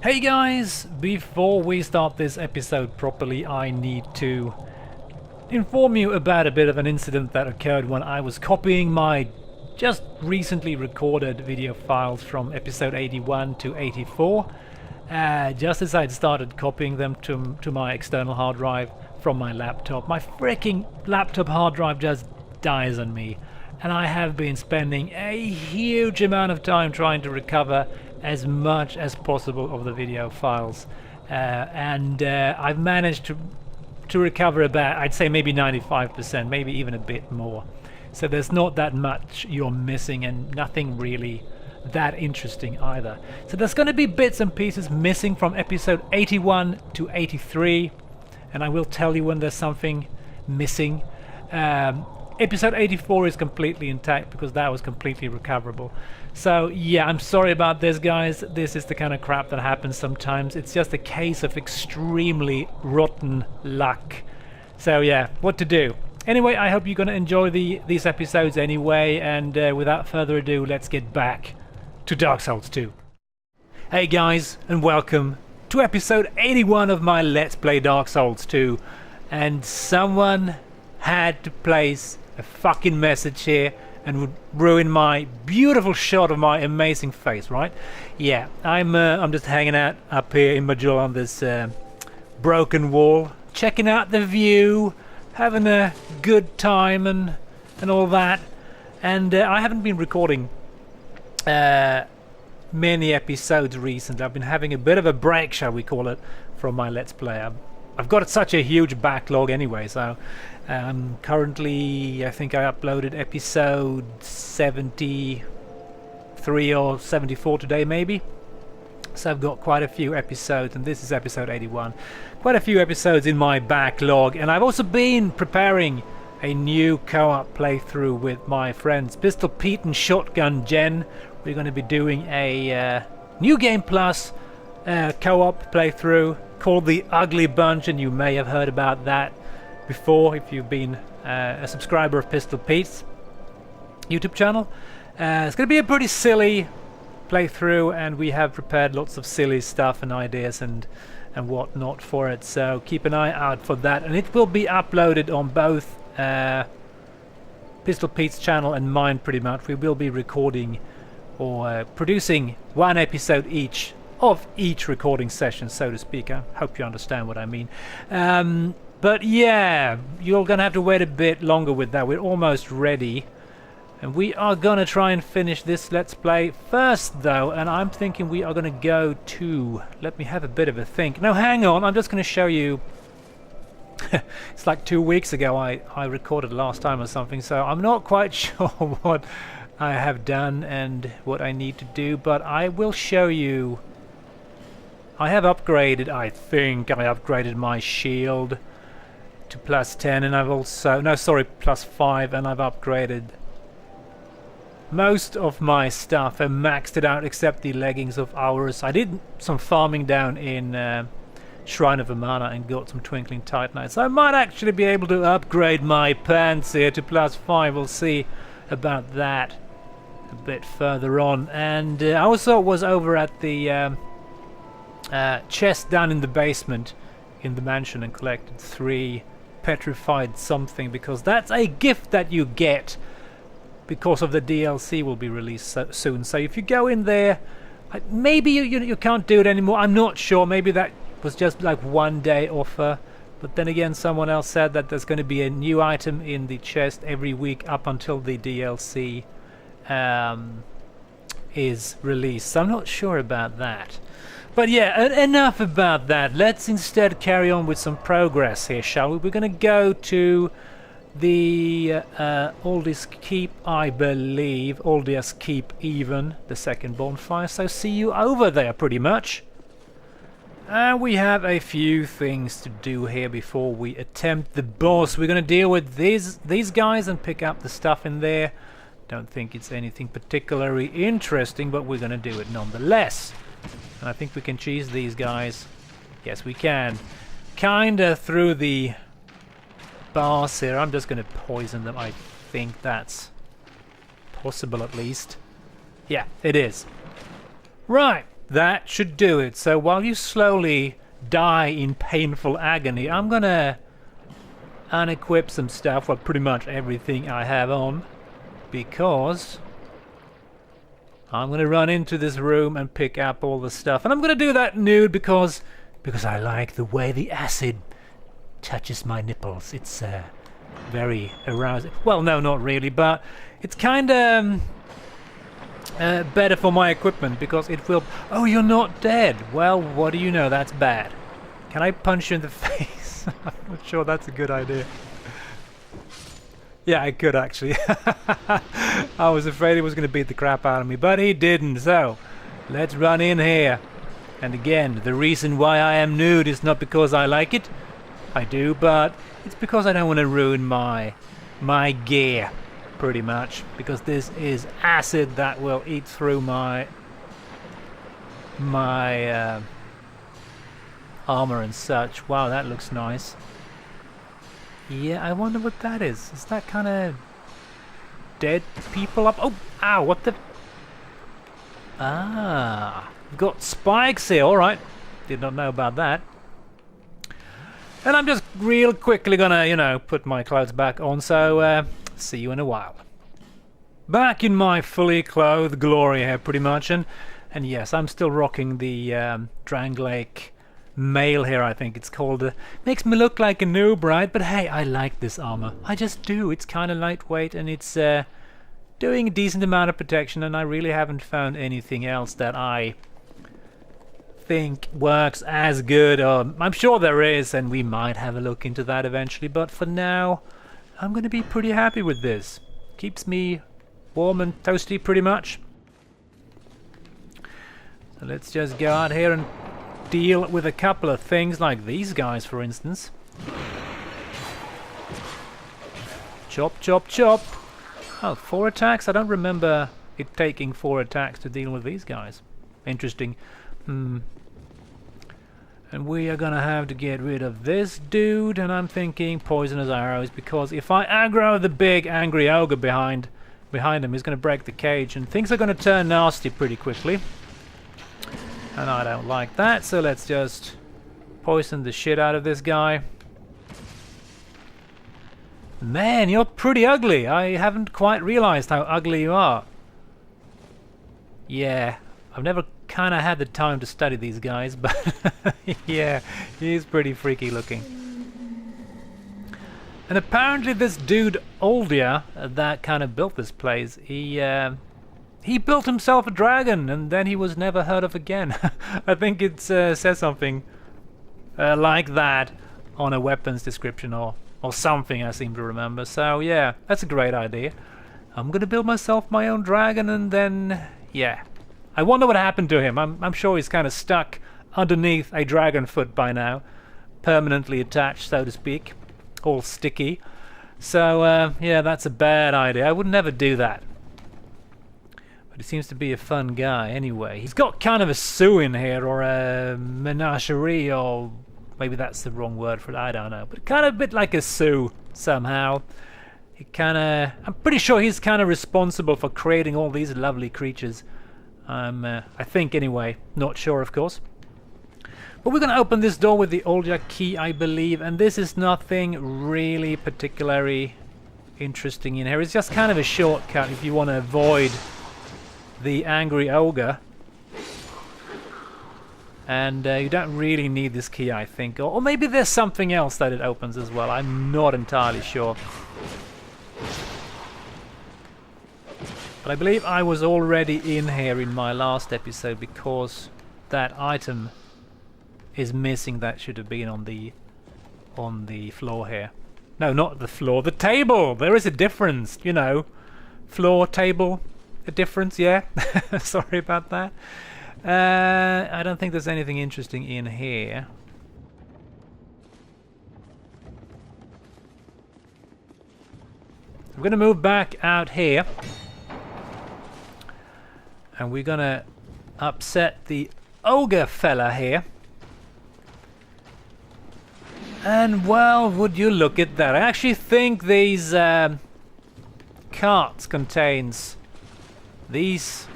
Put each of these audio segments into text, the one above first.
Hey guys, before we start this episode properly, I need to inform you about a bit of an incident that occurred when I was copying my just recently recorded video files from episode 81 to 84. Just as I'd started copying them to my external hard drive from my laptop, my freaking laptop hard drive just dies on me. And I have been spending a huge amount of time trying to recover as much as possible of the video files. I've managed to recover about, I'd say maybe 95%, maybe even a bit more. So there's not that much you're missing and nothing really that interesting either. So there's going to be bits and pieces missing from episode 81 to 83, and I will tell you when there's something missing. Episode 84 is completely intact because that was completely recoverable. So yeah, I'm sorry about this, guys. This is the kind of crap that happens sometimes. It's just a case of extremely rotten luck. So yeah, what to do? Anyway, I hope you're going to enjoy these episodes anyway, and without further ado, let's get back to Dark Souls 2. Hey guys, and welcome to episode 81 of my Let's Play Dark Souls 2. And someone had to place a fucking message here and would ruin my beautiful shot of my amazing face, right? Yeah, I'm just hanging out up here in Majul on this broken wall, checking out the view, having a good time and all that. And I haven't been recording many episodes recently. I've been having a bit of a break, shall we call it, from my Let's Play. I've got such a huge backlog anyway, so currently I think I uploaded episode 73 or 74 today maybe. So I've got quite a few episodes, and this is episode 81. Quite a few episodes in my backlog, and I've also been preparing a new co-op playthrough with my friends Pistol Pete and Shotgun Jen. We're going to be doing a New Game Plus co-op playthrough called The Ugly Bunch, and you may have heard about that before if you've been a subscriber of Pistol Pete's YouTube channel. It's going to be a pretty silly playthrough, and we have prepared lots of silly stuff and ideas and whatnot for it, so keep an eye out for that, and it will be uploaded on both Pistol Pete's channel and mine pretty much. We will be recording or producing one episode each of each recording session, so to speak. I hope you understand what I mean. But yeah, you're gonna have to wait a bit longer with that. We're almost ready, and we are gonna try and finish this Let's Play first though, and I'm thinking we are gonna go to, let me have a bit of a think. No, hang on, I'm just gonna show you. It's like 2 weeks ago I recorded last time or something, so I'm not quite sure what I have done and what I need to do, but I will show you. I have upgraded, I think I upgraded my shield to +10, and I've also, no sorry, +5, and I've upgraded most of my stuff and maxed it out except the leggings of Aurus. I did some farming down in Shrine of Amana and got some Twinkling Titanite, so I might actually be able to upgrade my pants here to +5. We'll see about that a bit further on. And I also was over at the chest down in the basement in the mansion and collected 3 petrified something, because that's a gift that you get because of the DLC will be released soon. So if you go in there, maybe you can't do it anymore. I'm not sure. Maybe that was just like 1-day offer, but then again someone else said that there's going to be a new item in the chest every week up until the DLC is released. So I'm not sure about that. But yeah, enough about that. Let's instead carry on with some progress here, shall we? We're going to go to the Aldi's Keep, I believe. Aldi's Keep even, the second bonfire. So see you over there, pretty much. And we have a few things to do here before we attempt the boss. We're going to deal with these guys and pick up the stuff in there. Don't think it's anything particularly interesting, but we're going to do it nonetheless. And I think we can cheese these guys. Yes, we can. Kinda through the bars here. I'm just gonna poison them. I think that's possible at least. Yeah, it is. Right. That should do it. So while you slowly die in painful agony, I'm gonna unequip some stuff, well, pretty much everything I have on, because I'm gonna run into this room and pick up all the stuff. And I'm gonna do that nude because I like the way the acid touches my nipples. It's very arousing. Well, no, not really, but it's kind of better for my equipment because it will... Oh, you're not dead. Well, what do you know? That's bad. Can I punch you in the face? I'm not sure that's a good idea. Yeah, I could actually. I was afraid he was going to beat the crap out of me, but he didn't. So, let's run in here. And again, the reason why I am nude is not because I like it. I do, but it's because I don't want to ruin my gear, pretty much. Because this is acid that will eat through my armor and such. Wow, that looks nice. Yeah, I wonder what that is. Is that kind of dead people up? Oh, ow, what the... Ah, we've got spikes here, alright. Did not know about that. And I'm just real quickly gonna, you know, put my clothes back on, so see you in a while. Back in my fully clothed glory here, pretty much, and yes, I'm still rocking the Drangleic Mail here, I think it's called. Makes me look like a noob, right? But hey, I like this armor. I just do. It's kind of lightweight and it's doing a decent amount of protection, and I really haven't found anything else that I think works as good. I'm sure there is, and we might have a look into that eventually, but for now, I'm going to be pretty happy with this. Keeps me warm and toasty pretty much. So let's just go out here and deal with a couple of things like these guys, for instance. Chop, chop, chop. Oh, 4 attacks? I don't remember it taking 4 attacks to deal with these guys. Interesting. And we are gonna have to get rid of this dude, and I'm thinking poisonous arrows, because if I aggro the big angry ogre behind him, he's gonna break the cage, and things are gonna turn nasty pretty quickly. And I don't like that, so let's just poison the shit out of this guy. Man, you're pretty ugly. I haven't quite realized how ugly you are. Yeah, I've never kind of had the time to study these guys, but yeah, he's pretty freaky looking. And apparently this dude Oldia that kind of built this place, he built himself a dragon, and then he was never heard of again. I think it says something like that on a weapons description or something, I seem to remember. So yeah, that's a great idea. I'm gonna build myself my own dragon, and then yeah. I wonder what happened to him. I'm sure he's kind of stuck underneath a dragon foot by now, permanently attached, so to speak, all sticky. So yeah, that's a bad idea. I would never do that. But he seems to be a fun guy anyway. He's got kind of a zoo in here, or a menagerie, or maybe that's the wrong word for it, I don't know. But kind of a bit like a zoo somehow. He kind of... I'm pretty sure he's kind of responsible for creating all these lovely creatures. I think anyway. Not sure, of course. But we're going to open this door with the Oldia key, I believe. And this is nothing really particularly interesting in here. It's just kind of a shortcut if you want to avoid the angry ogre. And you don't really need this key, I think. Or maybe there's something else that it opens as well. I'm not entirely sure. But I believe I was already in here in my last episode, because that item is missing that should have been on the floor here. No, not the floor, the table! There is a difference, you know. Floor, table, a difference, yeah? Sorry about that. I don't think there's anything interesting in here. We're going to move back out here. And we're going to upset the ogre fella here. And well, would you look at that. I actually think these carts contains these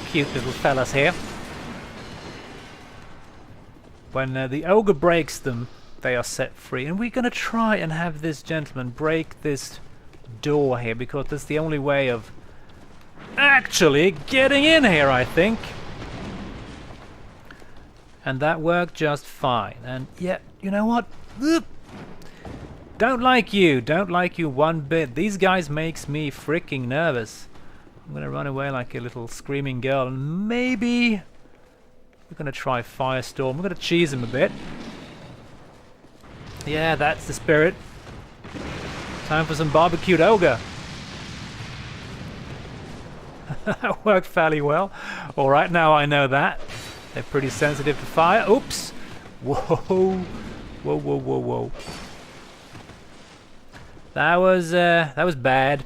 cute little fellas here. When the ogre breaks them, they are set free. And we're gonna try and have this gentleman break this door here, because that's the only way of actually getting in here, I think. And that worked just fine. And yeah, you know what? Ugh. Don't like you one bit. These guys makes me freaking nervous. I'm gonna run away like a little screaming girl, and maybe we're gonna try Firestorm. We're gonna cheese him a bit. Yeah, that's the spirit. Time for some barbecued ogre. That worked fairly well. Alright, now I know that. They're pretty sensitive to fire. Oops! Whoa! Whoa, whoa, whoa, whoa. That was bad.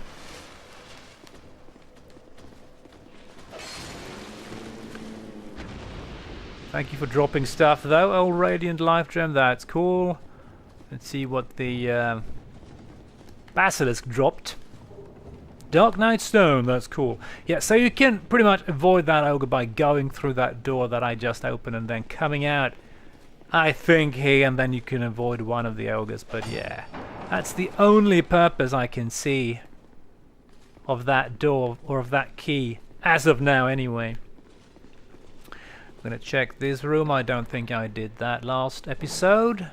Thank you for dropping stuff though. Oh, Radiant Life Gem, that's cool. Let's see what the Basilisk dropped. Dark Knight Stone, that's cool. Yeah, so you can pretty much avoid that ogre by going through that door that I just opened and then coming out, I think, here, and then you can avoid one of the ogres. But yeah, that's the only purpose I can see of that door, or of that key, as of now anyway. I'm gonna check this room. I don't think I did that last episode.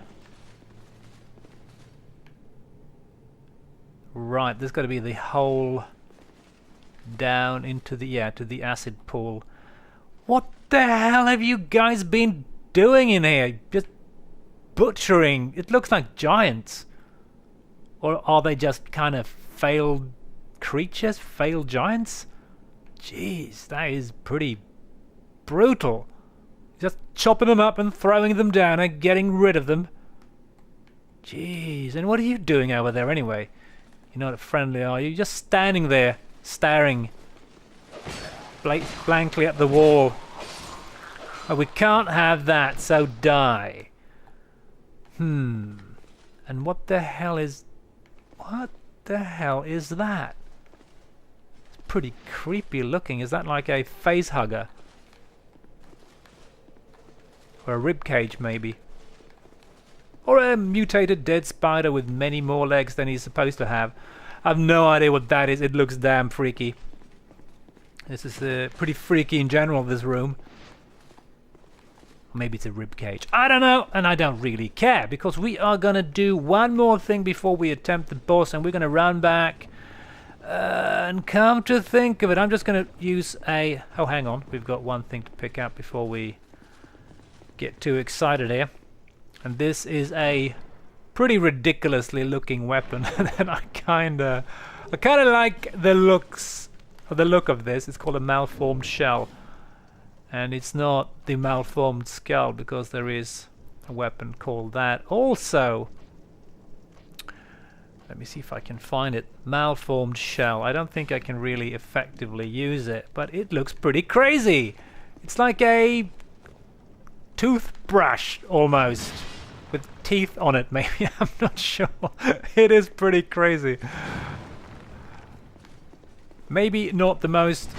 Right, there's got to be the hole down into the, yeah, to the acid pool. What the hell have you guys been doing in here? Just butchering. It looks like giants. Or are they just kind of failed creatures? Failed giants? Jeez, that is pretty brutal. Just chopping them up and throwing them down and getting rid of them. Jeez, and what are you doing over there anyway? You're not friendly, are you? You're just standing there, staring blankly at the wall. Oh, we can't have that, so die. And what the hell is... What the hell is that? It's pretty creepy looking. Is that like a face hugger? Or a rib cage, maybe? Or a mutated dead spider with many more legs than he's supposed to have. I have no idea what that is. It looks damn freaky. This is pretty freaky in general, this room. Maybe it's a rib cage. I don't know, and I don't really care, because we are gonna do one more thing before we attempt the boss, and we're gonna run back. And come to think of it, I'm just gonna use a... Oh, hang on. We've got one thing to pick up before we get too excited here. And this is a pretty ridiculously looking weapon, and I kinda like the looks, or the look of this. It's called a malformed shell, and it's not the malformed skull, because there is a weapon called that also. Let me see if I can find it. Malformed shell. I don't think I can really effectively use it, but it looks pretty crazy. It's like a toothbrush almost, with teeth on it, maybe. I'm not sure. It is pretty crazy. Maybe not the most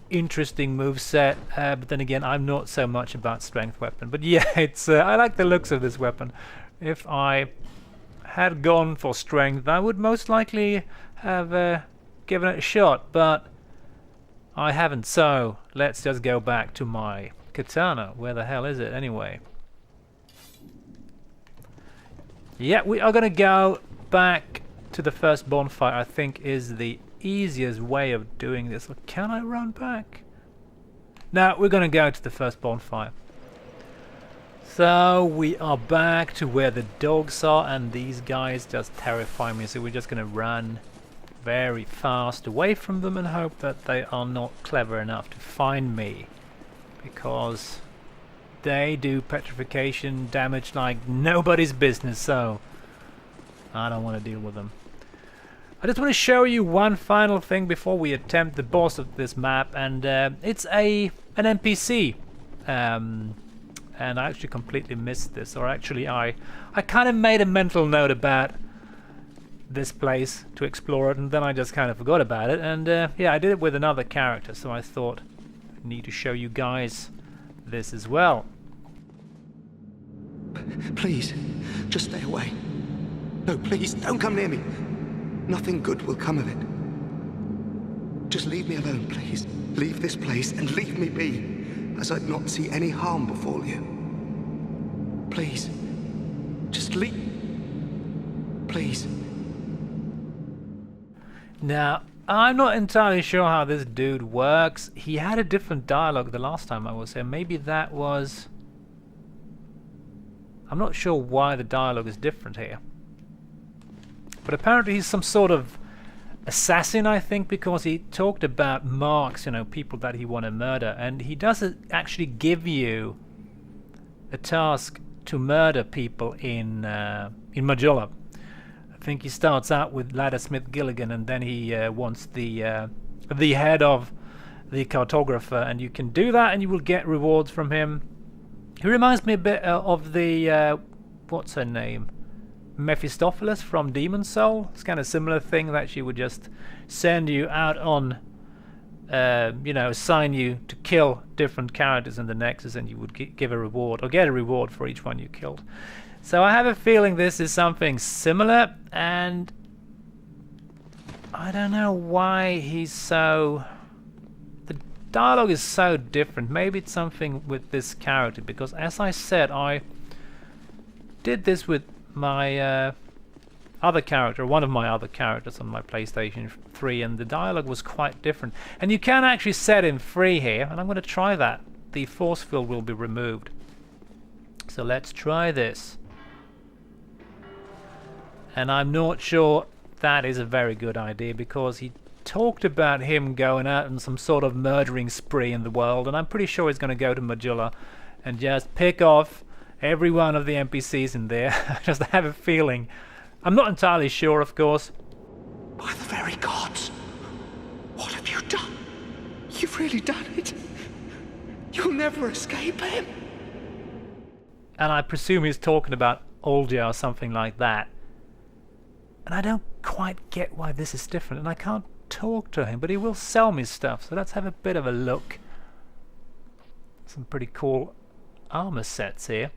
interesting moveset, but then again, I'm not so much about strength weapon. But yeah, it's I like the looks of this weapon. If I had gone for strength, I would most likely have given it a shot, but I haven't. So let's just go back to my katana. Where the hell is it anyway? Yeah, we are gonna go back to the first bonfire. I think is the easiest way of doing this. Or can I run back? No, we're gonna go to the first bonfire. So we are back to where the dogs are, and these guys just terrify me. So we're just gonna run very fast away from them and hope that they are not clever enough to find me, because they do petrification damage like nobody's business, so I don't want to deal with them. I just want to show you one final thing before we attempt the boss of this map, and it's an NPC. And I actually completely missed this, or actually I kind of made a mental note about this place to explore it, and then I just kind of forgot about it, and yeah, I did it with another character, so I thought I need to show you guys this as well. Please, just stay away. No, please, don't come near me. Nothing good will come of it. Just leave me alone, please. Leave this place and leave me be, as I'd not see any harm befall you. Please, just leave. Please. Now, I'm not entirely sure how this dude works. He had a different dialogue the last time I was here. Maybe that was... I'm not sure why the dialogue is different here. But apparently he's some sort of assassin, I think, because he talked about marks, you know, people that he want to murder. And he doesn't actually give you a task to murder people in Majula. I think he starts out with Laddersmith Gilligan, and then he wants the head of the cartographer, and you can do that and you will get rewards from him. He reminds me a bit of the what's her name, Mephistopheles from Demon's Soul. It's kind of similar thing, that she would just send you out on you know, assign you to kill different characters in the Nexus, and you would give a reward or get a reward for each one you killed. So I have a feeling this is something similar, and I don't know why he's so... The dialogue is so different. Maybe it's something with this character, because as I said, I did this with my other character, one of my other characters on my PlayStation 3, and the dialogue was quite different. And you can actually set him free here, and I'm going to try that. The force field will be removed. So let's try this. And I'm not sure that is a very good idea, because he talked about him going out on some sort of murdering spree in the world, and I'm pretty sure he's going to go to Majula and just pick off every one of the NPCs in there. I just have a feeling. I'm not entirely sure, of course. By the very gods, what have you done? You've really done it. You'll never escape him. And I presume he's talking about Olgia or something like that. And I don't quite get why this is different, and I can't talk to him, but he will sell me stuff, so let's have a bit of a look. Some pretty cool armor sets here.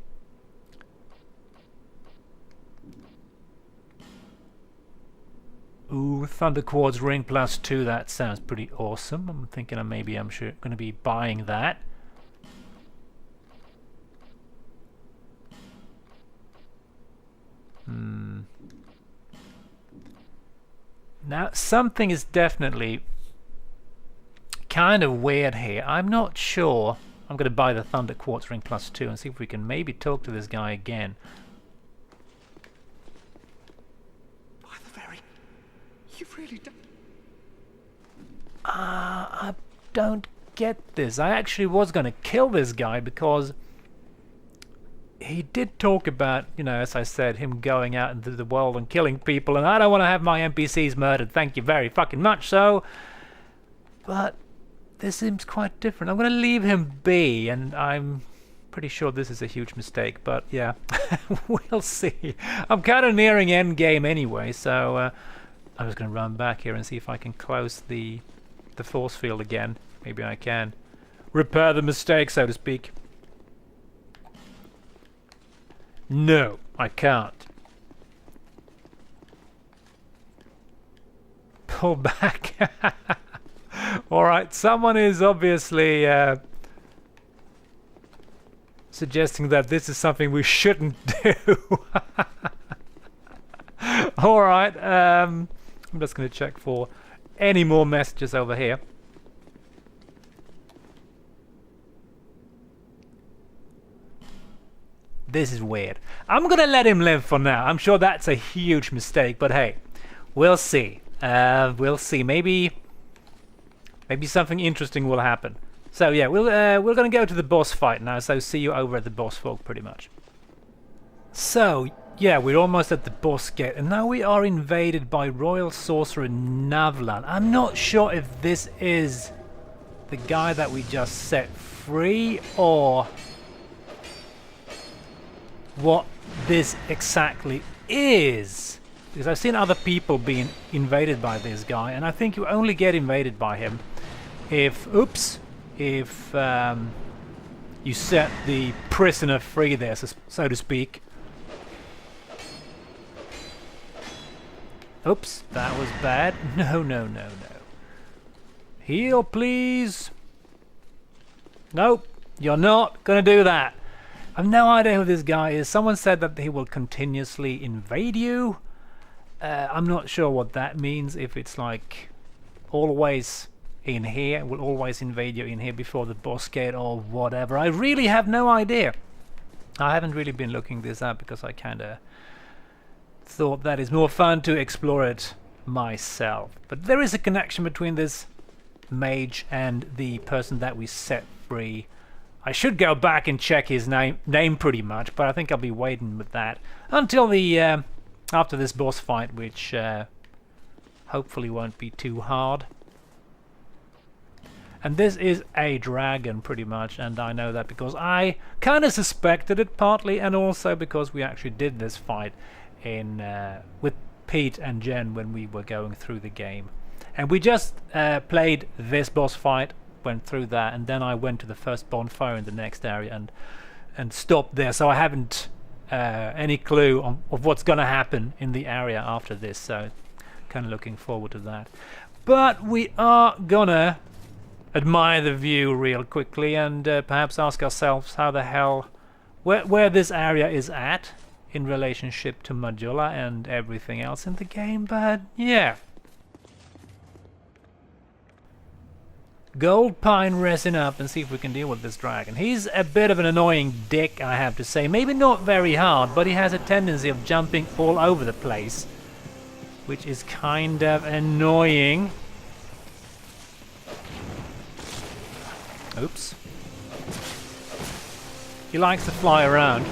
Ooh, Thunder Quartz Ring +2, that sounds pretty awesome. I'm thinking I'm going to be buying that. Now, something is definitely kind of weird here. I'm not sure. I'm going to buy the Thunder Quartz Ring +2 and see if we can maybe talk to this guy again. By the very... You've really done... I don't get this. I actually was going to kill this guy because he did talk about, you know, as I said, him going out into the world and killing people, and I don't want to have my NPCs murdered, thank you very fucking much, so... But this seems quite different. I'm going to leave him be, and I'm pretty sure this is a huge mistake, but yeah, we'll see. I'm kind of nearing endgame anyway, so I'm just going to run back here and see if I can close the force field again. Maybe I can repair the mistake, so to speak. No, I can't. Pull back. Alright, someone is obviously suggesting that this is something we shouldn't do. Alright, I'm just going to check for any more messages over here. This is weird. I'm gonna let him live for now. I'm sure that's a huge mistake, but hey, we'll see. We'll see. Maybe something interesting will happen. So yeah, we're gonna go to the boss fight now. So see you over at the boss folk, pretty much. So yeah, we're almost at the boss gate, and now we are invaded by Royal Sorcerer Navlan. I'm not sure if this is the guy that we just set free, or what this exactly is, because I've seen other people being invaded by this guy, and I think you only get invaded by him if you set the prisoner free there, so to speak. Oops, that was bad. No, no, no, no. Heal, please. Nope, you're not gonna do that. I've no idea who this guy is. Someone said that he will continuously invade you. I'm not sure what that means. If it's like always in here, will always invade you in here before the boss gate or whatever. I really have no idea. I haven't really been looking this up because I kinda thought that is more fun to explore it myself. But there is a connection between this mage and the person that we set free. I should go back and check his name pretty much, but I think I'll be waiting with that until the after this boss fight, which hopefully won't be too hard. And this is a dragon pretty much, and I know that because I kind of suspected it partly, and also because we actually did this fight in with Pete and Jen when we were going through the game. And we just played this boss fight, went through that, and then I went to the first bonfire in the next area and stopped there. So I haven't any clue of what's gonna happen in the area after this. So kind of looking forward to that. But we are gonna admire the view real quickly and perhaps ask ourselves how the hell where this area is at in relationship to Majula and everything else in the game. But yeah. Gold pine resin up and see if we can deal with this dragon. He's a bit of an annoying dick, I have to say. Maybe not very hard, but he has a tendency of jumping all over the place, which is kind of annoying. Oops. He likes to fly around,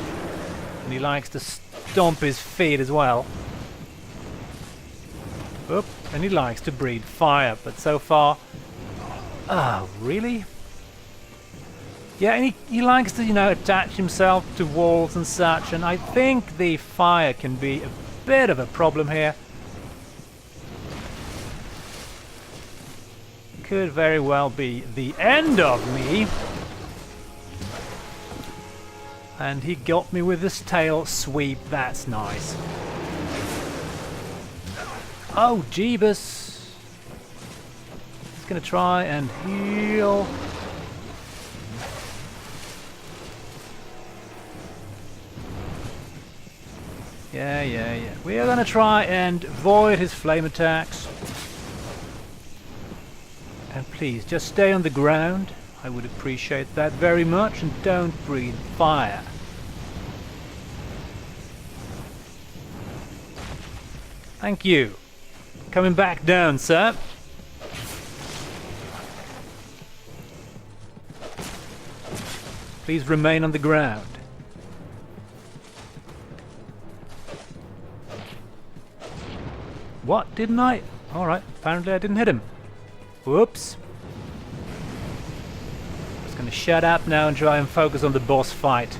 and he likes to stomp his feet as well. Oop, and he likes to breathe fire, but so far... Oh, really? Yeah, and he likes to, you know, attach himself to walls and such, and I think the fire can be a bit of a problem here. Could very well be the end of me. And he got me with his tail sweep, that's nice. Oh, Jeebus! Gonna try and heal. Yeah. We are gonna try and avoid his flame attacks. And please, just stay on the ground. I would appreciate that very much, and don't breathe fire. Thank you. Coming back down, sir. Please remain on the ground. What? Didn't I? Alright, apparently I didn't hit him. Whoops. Just gonna shut up now and try and focus on the boss fight.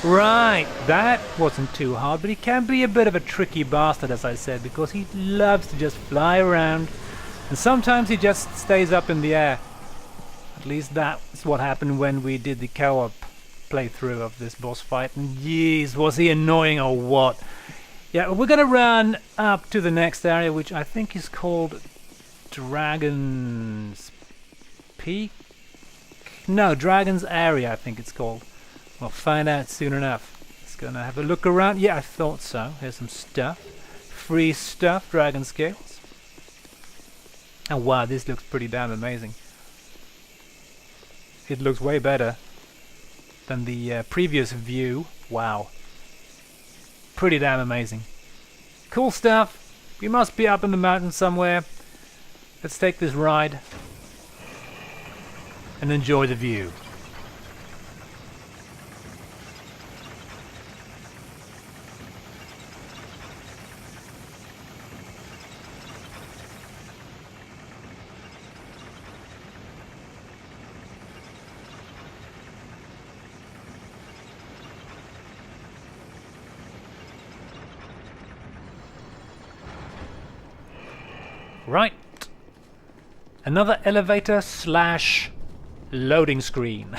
Right, that wasn't too hard, but he can be a bit of a tricky bastard, as I said, because he loves to just fly around, and sometimes he just stays up in the air. At least that's what happened when we did the co-op playthrough of this boss fight, and jeez, was he annoying or what? Yeah, we're gonna run up to the next area, which I think is called Dragon's Peak? No, Dragon's Area, I think it's called. We'll find out soon enough. Just gonna have a look around. Yeah, I thought so. Here's some stuff. Free stuff, dragon scales. Oh wow, this looks pretty damn amazing. It looks way better than the previous view. Wow. Pretty damn amazing. Cool stuff. We must be up in the mountain somewhere. Let's take this ride. and enjoy the view. Right. Another elevator slash loading screen.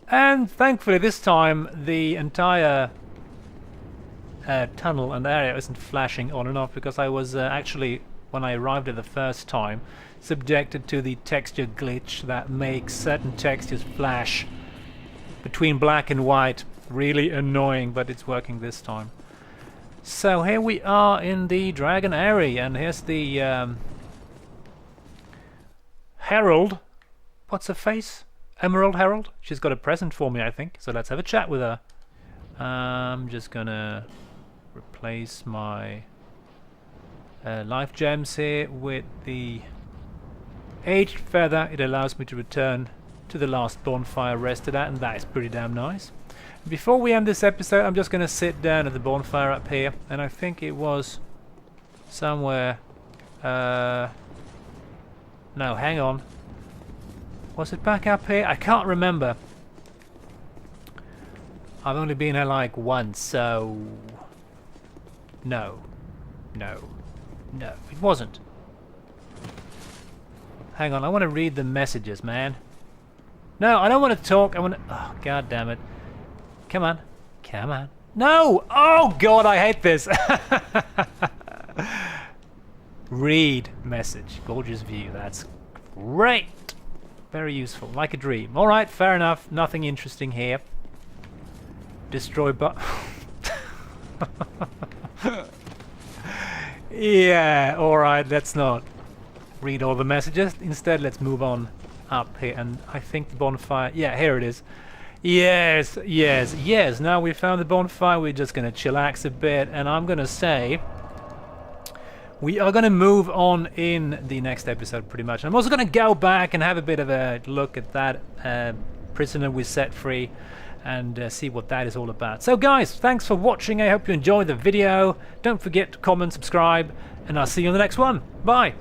And thankfully this time the entire tunnel and area isn't flashing on and off, because I was actually, when I arrived at the first time, subjected to the texture glitch that makes certain textures flash between black and white. Really annoying, but it's working this time. So here we are in the Dragon area, and here's the Herald. What's her face? Emerald Herald? She's got a present for me, I think. So let's have a chat with her. I'm just gonna replace my life gems here with the Aged Feather. It allows me to return to the last bonfire rested at, and that is pretty damn nice. Before we end this episode, I'm just going to sit down at the bonfire up here, and I think it was somewhere... no, hang on. Was it back up here? I can't remember. I've only been here like once, so... No. No. No, it wasn't. Hang on, I want to read the messages, man. No, I don't want to talk. I want to... Oh, god damn it. Come on. Come on. No! Oh god, I hate this! Read message. Gorgeous view. That's great! Very useful. Like a dream. Alright, fair enough. Nothing interesting here. Destroy yeah, alright, let's not read all the messages. Instead, let's move on up here. And I think the bonfire... Yeah, here it is. Yes, yes, yes. Now we found the bonfire. We're just going to chillax a bit. And I'm going to say... we are going to move on in the next episode, pretty much. I'm also going to go back and have a bit of a look at that prisoner we set free. And see what that is all about. So guys, thanks for watching. I hope you enjoyed the video. Don't forget to comment, subscribe. And I'll see you on the next one. Bye.